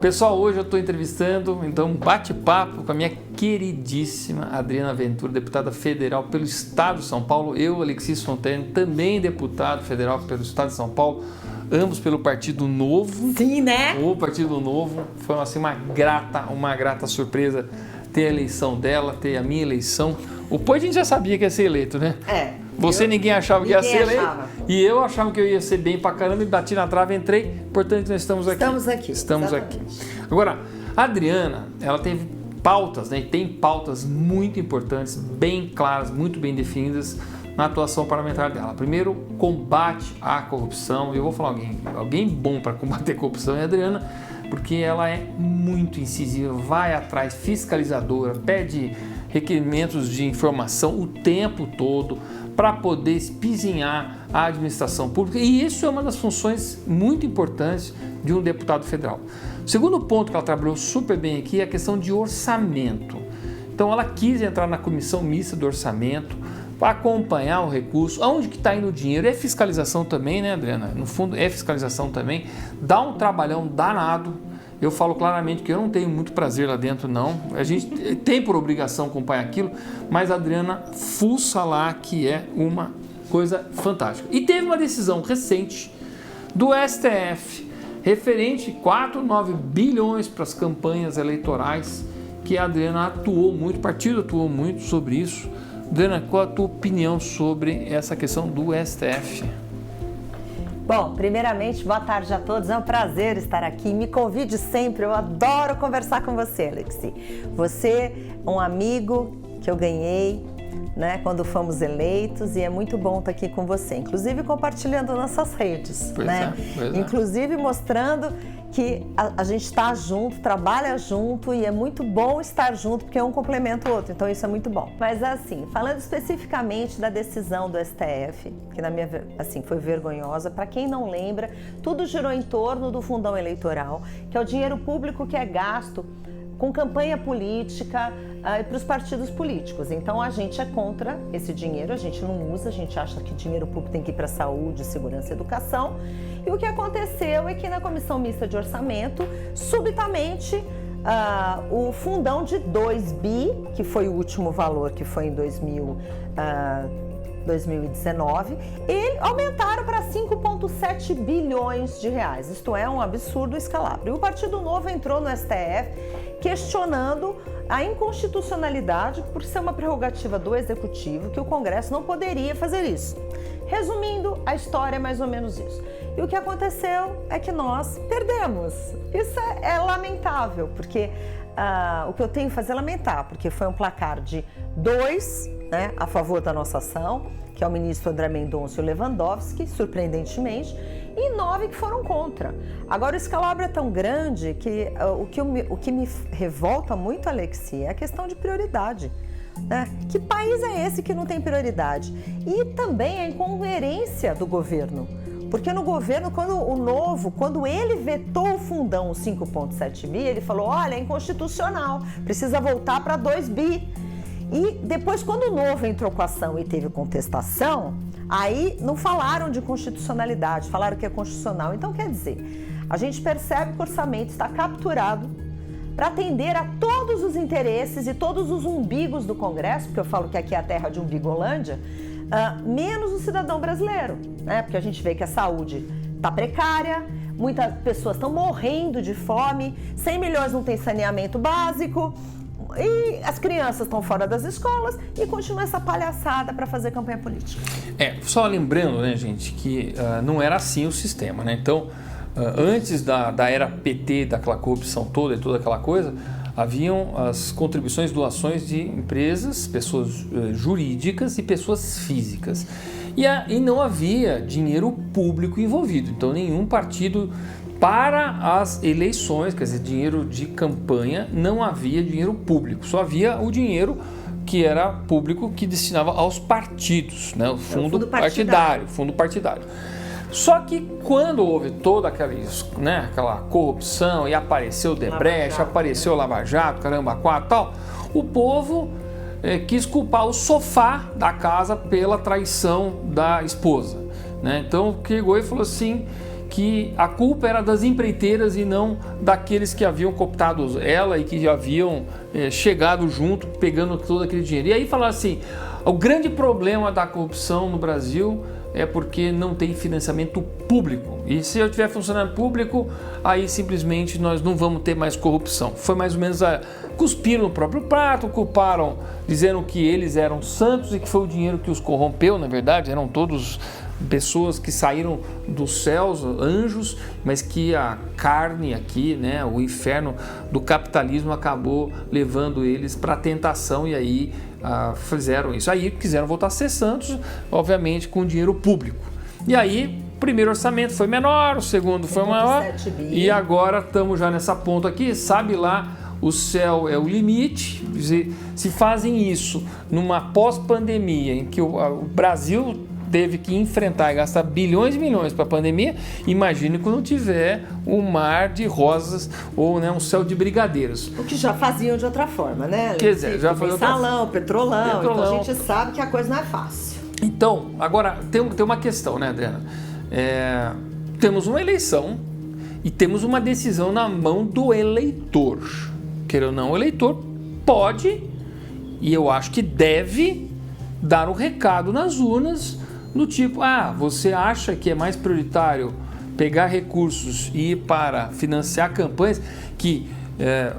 Pessoal, hoje eu estou entrevistando, então, um bate-papo com a minha queridíssima Adriana Ventura, deputada federal pelo Estado de São Paulo. Eu, Alexis Fontaine, também deputado federal pelo Estado de São Paulo, ambos pelo Partido Novo. Sim, né? O Partido Novo. Foi assim, uma grata surpresa ter a eleição dela, ter a minha eleição. O Pô a gente já sabia que ia ser eleito, né? É. Ninguém achava que ia ser eleito. Achava. E eu achava que eu ia ser bem pra caramba e bati na trave, entrei. Portanto, nós estamos aqui. Estamos aqui. Agora, a Adriana, ela teve pautas, né? E tem pautas muito importantes, bem claras, muito bem definidas na atuação parlamentar dela. Primeiro, combate à corrupção. Eu vou falar alguém bom para combater a corrupção é a Adriana, porque ela é muito incisiva, vai atrás, fiscalizadora, pede requerimentos de informação o tempo todo para poder espizinhar a administração pública, e isso é uma das funções muito importantes de um deputado federal. O segundo ponto que ela trabalhou super bem aqui é a questão de orçamento. Então ela quis entrar na comissão mista do orçamento para acompanhar o recurso, aonde que está indo o dinheiro. É fiscalização também, né, Adriana? No fundo é fiscalização também, dá um trabalhão danado. Eu falo claramente que eu não tenho muito prazer lá dentro, não. A gente tem por obrigação acompanhar aquilo, mas a Adriana fuça lá, que é uma coisa fantástica. E teve uma decisão recente do STF, referente 4,9 bilhões para as campanhas eleitorais, que a Adriana atuou muito, o partido atuou muito sobre isso. Adriana, qual a tua opinião sobre essa questão do STF? Bom, primeiramente, boa tarde a todos, é um prazer estar aqui, me convide sempre, eu adoro conversar com você, Alexi. Você é um amigo que eu ganhei, né, quando fomos eleitos, e é muito bom estar aqui com você, inclusive compartilhando nossas redes, pois né? É. Inclusive mostrando que a gente está junto, trabalha junto, e é muito bom estar junto, porque um complementa o outro, então isso é muito bom. Mas assim, falando especificamente da decisão do STF, que foi vergonhosa, para quem não lembra, tudo girou em torno do fundão eleitoral, que é o dinheiro público que é gasto com campanha política para os partidos políticos. Então a gente é contra esse dinheiro, a gente não usa, a gente acha que dinheiro público tem que ir para saúde, segurança e educação. E o que aconteceu é que na Comissão Mista de Orçamento, subitamente, o fundão de 2 bi, que foi o último valor, que foi em 2019, aumentaram para 5,7 bilhões de reais. Isto é um absurdo escalado. E o Partido Novo entrou no STF questionando a inconstitucionalidade por ser uma prerrogativa do Executivo, que o Congresso não poderia fazer isso. Resumindo, a história é mais ou menos isso. E o que aconteceu é que nós perdemos. Isso é lamentável, porque o que eu tenho que fazer é lamentar, porque foi um placar de 2, né, a favor da nossa ação, que é o ministro André Mendonça e o Lewandowski, surpreendentemente, e 9 que foram contra. Agora, o escalabro é tão grande que o que me revolta muito, Alexi, é a questão de prioridade. Né? Que país é esse que não tem prioridade? E também a incoerência do governo. Porque no governo, quando ele vetou o fundão, o 5,7 bi, ele falou, olha, é inconstitucional, precisa voltar para 2 bi. E depois, quando o Novo entrou com a ação e teve contestação, aí não falaram de constitucionalidade, falaram que é constitucional. Então, quer dizer, a gente percebe que o orçamento está capturado para atender a todos os interesses e todos os umbigos do Congresso, porque eu falo que aqui é a terra de Umbigolândia, menos o cidadão brasileiro, né? Porque a gente vê que a saúde está precária, muitas pessoas estão morrendo de fome, 100 milhões não tem saneamento básico, e as crianças estão fora das escolas e continua essa palhaçada para fazer campanha política. Só lembrando, né, gente, que não era assim o sistema, né? Então, antes da era PT, daquela corrupção toda e toda aquela coisa, haviam as contribuições, doações de empresas, pessoas jurídicas e pessoas físicas. E não havia dinheiro público envolvido, então nenhum partido... Para as eleições, quer dizer, dinheiro de campanha, não havia dinheiro público, só havia o dinheiro que era público que destinava aos partidos, né? O fundo partidário. Só que quando houve toda aquela corrupção e apareceu o Debrecht, apareceu o Lava Jato, caramba, 4 e tal, o povo quis culpar o sofá da casa pela traição da esposa, né? Então, chegou e falou assim que a culpa era das empreiteiras e não daqueles que haviam cooptado ela e que já haviam chegado junto, pegando todo aquele dinheiro. E aí falar assim, o grande problema da corrupção no Brasil é porque não tem financiamento público. E se eu tiver funcionário público, aí simplesmente nós não vamos ter mais corrupção. Foi mais ou menos cuspiram no próprio prato, culparam, dizendo que eles eram santos e que foi o dinheiro que os corrompeu. Na verdade, eram todos pessoas que saíram dos céus, anjos, mas que a carne aqui, né, o inferno do capitalismo acabou levando eles para a tentação e aí fizeram isso. Aí quiseram voltar a ser santos, obviamente com dinheiro público. E aí o primeiro orçamento foi menor, o segundo foi maior e agora estamos já nessa ponta aqui, sabe lá, o céu é o limite. Se fazem isso numa pós-pandemia em que o Brasil teve que enfrentar e gastar bilhões e milhões para a pandemia, imagine quando tiver um mar de rosas ou, né, um céu de brigadeiros. O que já faziam de outra forma, né? Quer dizer, já foi mensalão, petrolão, então a gente sabe que a coisa não é fácil. Então, agora tem uma questão, né, Adriana? Temos uma eleição e temos uma decisão na mão do eleitor. Queira ou não, o eleitor pode, e eu acho que deve, dar um recado nas urnas do tipo, você acha que é mais prioritário pegar recursos e ir para financiar campanhas que,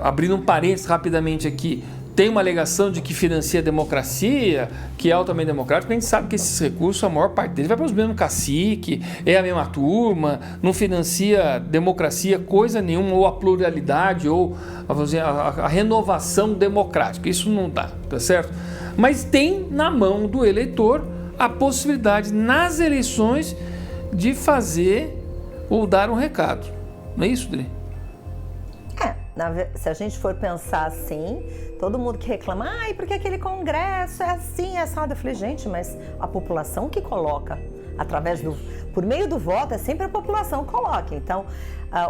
abrindo um parênteses rapidamente aqui, tem uma alegação de que financia a democracia, que é altamente democrático, a gente sabe que esses recursos, a maior parte deles vai para os mesmos caciques, é a mesma turma, não financia democracia, coisa nenhuma, ou a pluralidade, ou a renovação democrática. Isso não dá, tá certo? Mas tem na mão do eleitor a possibilidade, nas eleições, de fazer ou dar um recado. Não é isso, Dri? Se a gente for pensar assim, todo mundo que reclama, porque aquele congresso é assim, é assado. Eu falei, gente, mas a população que coloca, por meio do voto, é sempre a população que coloca. Então,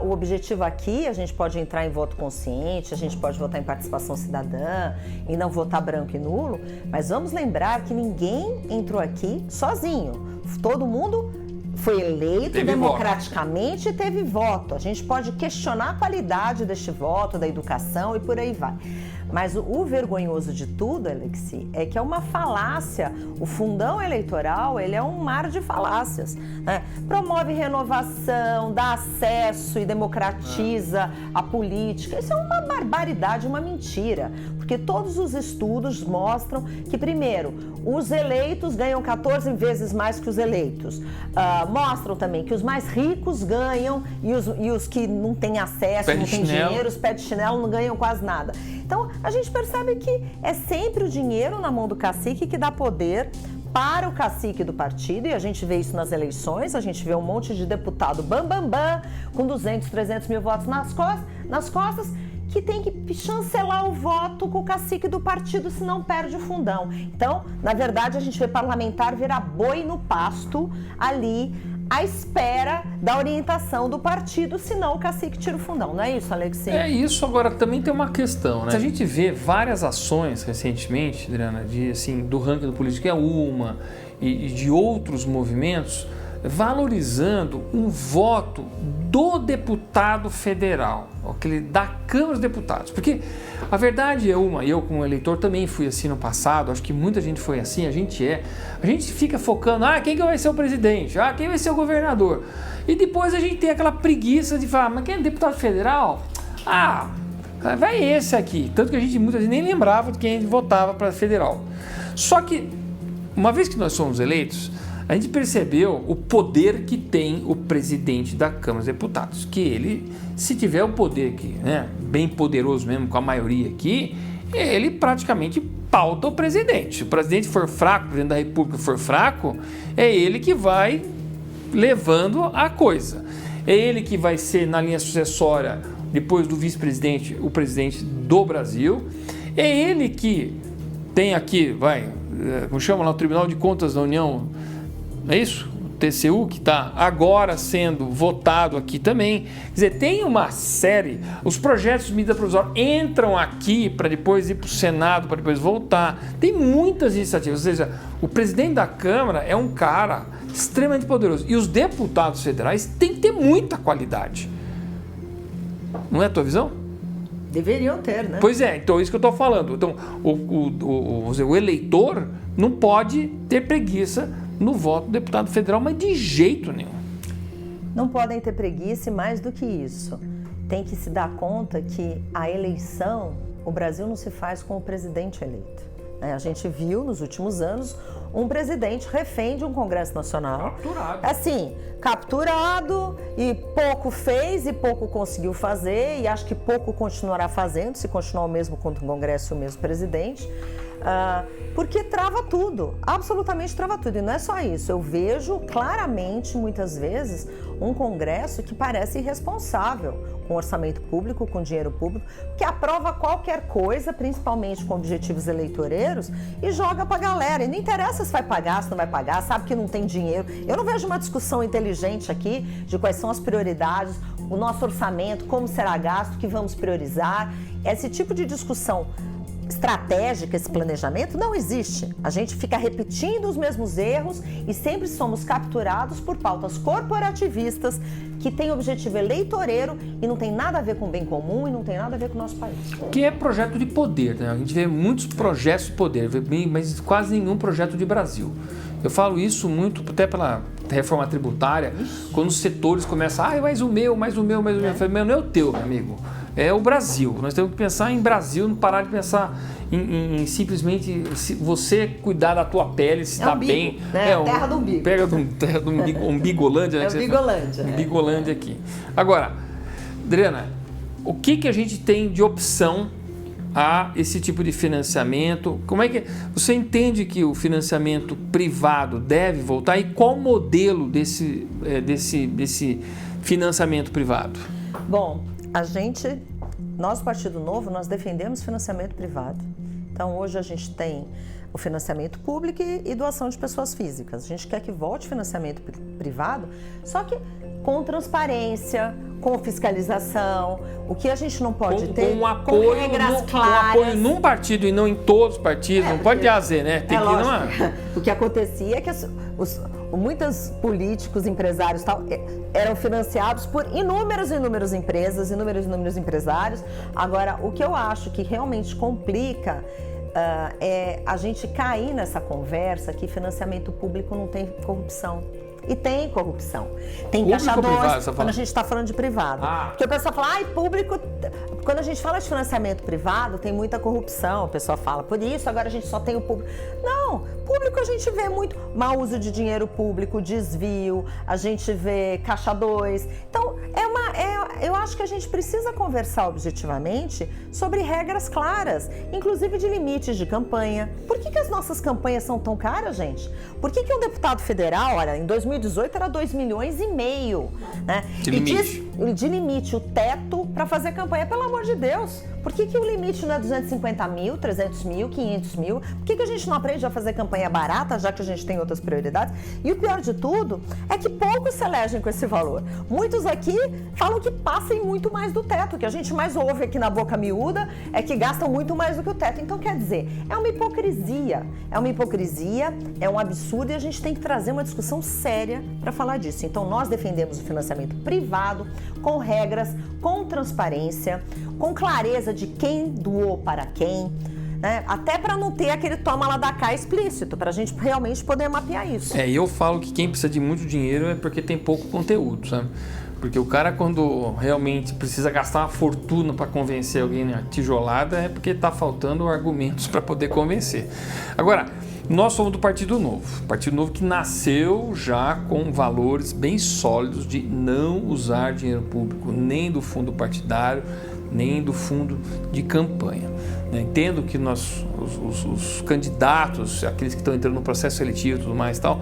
o objetivo aqui, a gente pode entrar em voto consciente, a gente pode votar em participação cidadã e não votar branco e nulo, mas vamos lembrar que ninguém entrou aqui sozinho. Todo mundo foi eleito democraticamente e teve voto. A gente pode questionar a qualidade deste voto, da educação e por aí vai. Mas o vergonhoso de tudo, Alexi, é que é uma falácia. O fundão eleitoral, ele é um mar de falácias, né? Promove renovação, dá acesso e democratiza a política. Isso é uma barbaridade, uma mentira. Porque todos os estudos mostram que, primeiro, os eleitos ganham 14 vezes mais que os eleitos. Mostram também que os mais ricos ganham e os que não têm acesso, não têm dinheiro, os pés de chinelo não ganham quase nada. Então, a gente percebe que é sempre o dinheiro na mão do cacique que dá poder para o cacique do partido, e a gente vê isso nas eleições, a gente vê um monte de deputado com 200, 300 mil votos nas costas, que tem que chancelar o voto com o cacique do partido, senão perde o fundão. Então, na verdade, a gente vê parlamentar virar boi no pasto ali, à espera da orientação do partido, senão o cacique tira o fundão. Não é isso, Alexi? É isso. Agora, também tem uma questão, né? A gente vê várias ações recentemente, Adriana, do ranking do Política é Uma e de outros movimentos, valorizando um voto do deputado federal, aquele da Câmara dos Deputados. Porque a verdade é eu como eleitor também fui assim no passado, acho que muita gente foi assim, a gente fica focando, quem que vai ser o presidente, quem vai ser o governador, e depois a gente tem aquela preguiça de falar, mas quem é deputado federal? Vai esse aqui, tanto que a gente muitas vezes nem lembrava de quem votava para federal. Só que, uma vez que nós somos eleitos, a gente percebeu o poder que tem o presidente da Câmara dos Deputados, que ele, se tiver o poder aqui, né, bem poderoso mesmo, com a maioria aqui, ele praticamente pauta o presidente. Se o presidente for fraco, o presidente da República for fraco, é ele que vai levando a coisa. É ele que vai ser, na linha sucessória, depois do vice-presidente, o presidente do Brasil. É ele que tem aqui, como chama lá, o Tribunal de Contas da União, não é isso? TCU, que está agora sendo votado aqui também. Quer dizer, tem uma série, os projetos de medida provisória entram aqui para depois ir para o Senado, para depois voltar. Tem muitas iniciativas, ou seja, o presidente da Câmara é um cara extremamente poderoso. E os deputados federais têm que ter muita qualidade. Não é a tua visão? Deveriam ter, né? Pois é, então é isso que eu estou falando. Então, o eleitor não pode ter preguiça no voto do deputado federal, mas de jeito nenhum. Não podem ter preguiça e mais do que isso. Tem que se dar conta que a eleição, o Brasil não se faz com o presidente eleito. A gente viu nos últimos anos um presidente refém de um Congresso Nacional. Capturado. Assim, capturado e pouco fez e pouco conseguiu fazer e acho que pouco continuará fazendo, se continuar o mesmo contra o Congresso e o mesmo presidente. Porque trava tudo, absolutamente trava tudo. E não é só isso, eu vejo claramente, muitas vezes, um Congresso que parece irresponsável com orçamento público, com dinheiro público, que aprova qualquer coisa, principalmente com objetivos eleitoreiros, e joga pra galera. E não interessa se vai pagar, se não vai pagar, sabe que não tem dinheiro. Eu não vejo uma discussão inteligente aqui de quais são as prioridades, o nosso orçamento, como será gasto, o que vamos priorizar. Esse tipo de discussão estratégica, esse planejamento, não existe. A gente fica repetindo os mesmos erros e sempre somos capturados por pautas corporativistas que têm objetivo eleitoreiro e não tem nada a ver com o bem comum e não tem nada a ver com o nosso país. Que é projeto de poder, né? A gente vê muitos projetos de poder, mas quase nenhum projeto de Brasil. Eu falo isso muito até pela reforma tributária, quando os setores começam, mais o meu, mais o meu. Eu falo, não é o teu, meu amigo. É o Brasil. Nós temos que pensar em Brasil, não parar de pensar em simplesmente você cuidar da tua pele, se está bem. Né? Terra do umbigo. Pega terra do umbigo, umbigolândia. Né, umbigolândia. Umbigolândia aqui. Agora, Adriana, o que a gente tem de opção a esse tipo de financiamento? Como é que você entende que o financiamento privado deve voltar e qual modelo desse financiamento privado? Bom, nós, Partido Novo, nós defendemos financiamento privado. Então, hoje a gente tem o financiamento público e doação de pessoas físicas. A gente quer que volte financiamento privado, só que com transparência, com fiscalização. O que a gente não pode ter com apoio, com regras claras. Com apoio num partido e não em todos os partidos. Não pode dizer, né? Tem que numa... O que acontecia é que muitos políticos, empresários tal, eram financiados por inúmeras empresas, inúmeros empresários. Agora, o que eu acho que realmente complica é a gente cair nessa conversa que financiamento público não tem corrupção. E tem corrupção. Tem caixa 2 quando a gente está falando de privado. Porque o pessoal fala, público... Quando a gente fala de financiamento privado, tem muita corrupção. O pessoal fala, por isso agora a gente só tem o público. Não, público a gente vê muito mau uso de dinheiro público, desvio, a gente vê caixa 2. Então, eu acho que a gente precisa conversar objetivamente sobre regras claras, inclusive de limites de campanha. Por que as nossas campanhas são tão caras, gente? Por que um deputado federal, olha, em 2018 era 2,5 milhões, né? De limite. De limite, o teto para fazer campanha, pelo amor de Deus. Por que o limite não é 250 mil, 300 mil, 500 mil? Por que a gente não aprende a fazer campanha barata, já que a gente tem outras prioridades? E o pior de tudo é que poucos se elegem com esse valor. Muitos aqui falam que passem muito mais do teto. O que a gente mais ouve aqui na boca miúda é que gastam muito mais do que o teto. Então, quer dizer, é uma hipocrisia, é um absurdo e a gente tem que trazer uma discussão séria para falar disso. Então, nós defendemos o financiamento privado, com regras, com transparência, com clareza de quem doou para quem, né? Até para não ter aquele toma lá da cá explícito, para a gente realmente poder mapear isso. E eu falo que quem precisa de muito dinheiro é porque tem pouco conteúdo, sabe? Porque o cara, quando realmente precisa gastar uma fortuna para convencer alguém na tijolada, é porque está faltando argumentos para poder convencer. Agora, nós somos do Partido Novo. Partido Novo que nasceu já com valores bem sólidos de não usar dinheiro público, nem do fundo partidário, nem do fundo de campanha. Entendo que os candidatos, aqueles que estão entrando no processo seletivo e tudo mais e tal,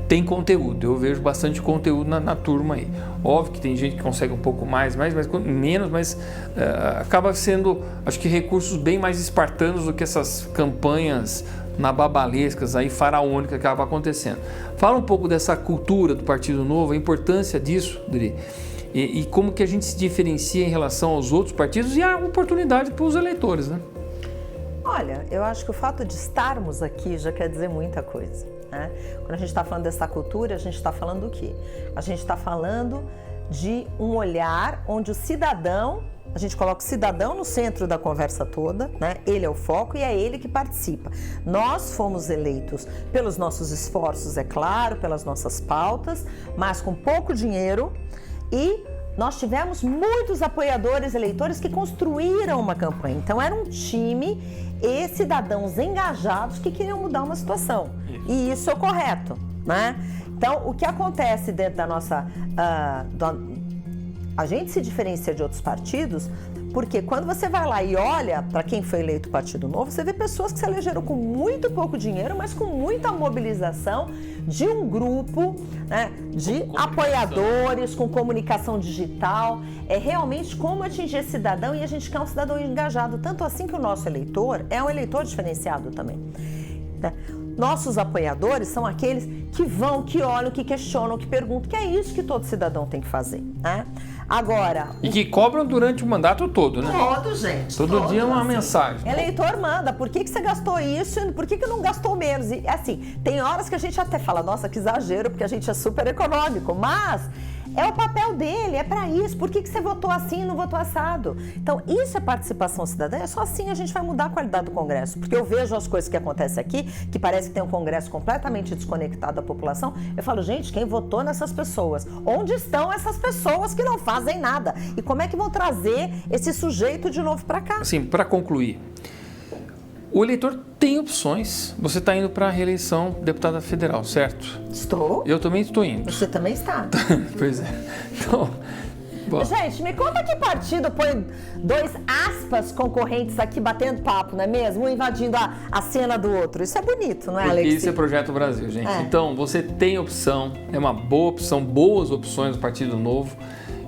tem conteúdo. Eu vejo bastante conteúdo na turma aí. Óbvio que tem gente que consegue um pouco mais menos, mas acaba sendo, acho que, recursos bem mais espartanos do que essas campanhas na babalescas aí faraônica que acaba acontecendo. Fala um pouco dessa cultura do Partido Novo, a importância disso, Dri, e como que a gente se diferencia em relação aos outros partidos e a oportunidade para os eleitores, né? Olha, eu acho que o fato de estarmos aqui já quer dizer muita coisa, né? Quando a gente está falando dessa cultura, a gente está falando do quê? A gente está falando de um olhar onde o cidadão, a gente coloca o cidadão no centro da conversa toda, né? Ele é o foco e é ele que participa. Nós fomos eleitos pelos nossos esforços, é claro, pelas nossas pautas, mas com pouco dinheiro, e nós tivemos muitos apoiadores, eleitores que construíram uma campanha. Então era um time e cidadãos engajados que queriam mudar uma situação. E isso é o correto, né? Então, o que acontece dentro da nossa... a gente se diferencia de outros partidos porque quando você vai lá e olha para quem foi eleito o Partido Novo, você vê pessoas que se elegeram com muito pouco dinheiro, mas com muita mobilização de um grupo, né, de apoiadores, com comunicação digital. É realmente como atingir esse cidadão, e a gente quer um cidadão engajado, tanto assim que o nosso eleitor é um eleitor diferenciado também, né? Nossos apoiadores são aqueles que vão, que olham, que questionam, que perguntam, que é isso que todo cidadão tem que fazer, né? Agora... E que cobram durante o mandato todo, né? Todo, gente. Todo dia uma mensagem. Eleitor manda, por que você gastou isso, por que não gastou menos? E assim, tem horas que a gente até fala, nossa, que exagero, porque a gente é super econômico, mas... é o papel dele, é para isso. Por que você votou assim e não votou assado? Então, isso é participação cidadã. É só assim a gente vai mudar a qualidade do Congresso. Porque eu vejo as coisas que acontecem aqui, que parece que tem um Congresso completamente desconectado da população. Eu falo, gente, quem votou nessas pessoas? Onde estão essas pessoas que não fazem nada? E como é que vão trazer esse sujeito de novo para cá? Assim, para concluir, o eleitor tem opções. Você está indo para a reeleição deputada federal, certo? Estou. Eu também estou indo. Você também está. Pois é. Então, bom. Gente, me conta que partido põe dois aspas concorrentes aqui batendo papo, não é mesmo? Um invadindo a cena do outro. Isso é bonito, não é, Alex? Isso é Projeto Brasil, gente. Então, você tem opção, é uma boa opção, boas opções do Partido Novo.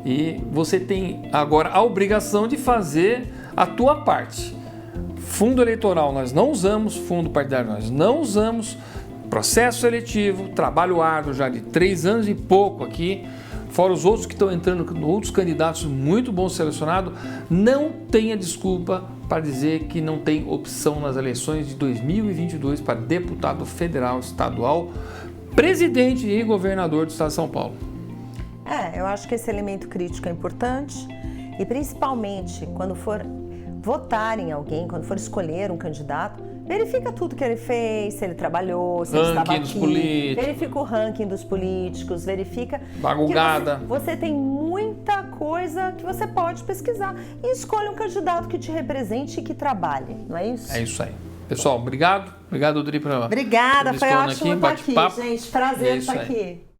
E você tem agora a obrigação de fazer a tua parte. Fundo eleitoral nós não usamos, fundo partidário nós não usamos, processo seletivo, trabalho árduo já de 3 anos e pouco aqui, fora os outros que estão entrando, outros candidatos muito bons selecionados. Não tenha desculpa para dizer que não tem opção nas eleições de 2022 para deputado federal, estadual, presidente e governador do estado de São Paulo. Eu acho que esse elemento crítico é importante, e principalmente quando for votar em alguém, quando for escolher um candidato, verifica tudo que ele fez, se ele trabalhou, se ele estava aqui, verifica o ranking dos políticos, verifica... Bagulhada. Você tem muita coisa que você pode pesquisar e escolha um candidato que te represente e que trabalhe, não é isso? É isso aí. Pessoal, obrigado. Obrigado, Dri, Obrigada, foi ótimo estar aqui, gente. Prazer estar aqui.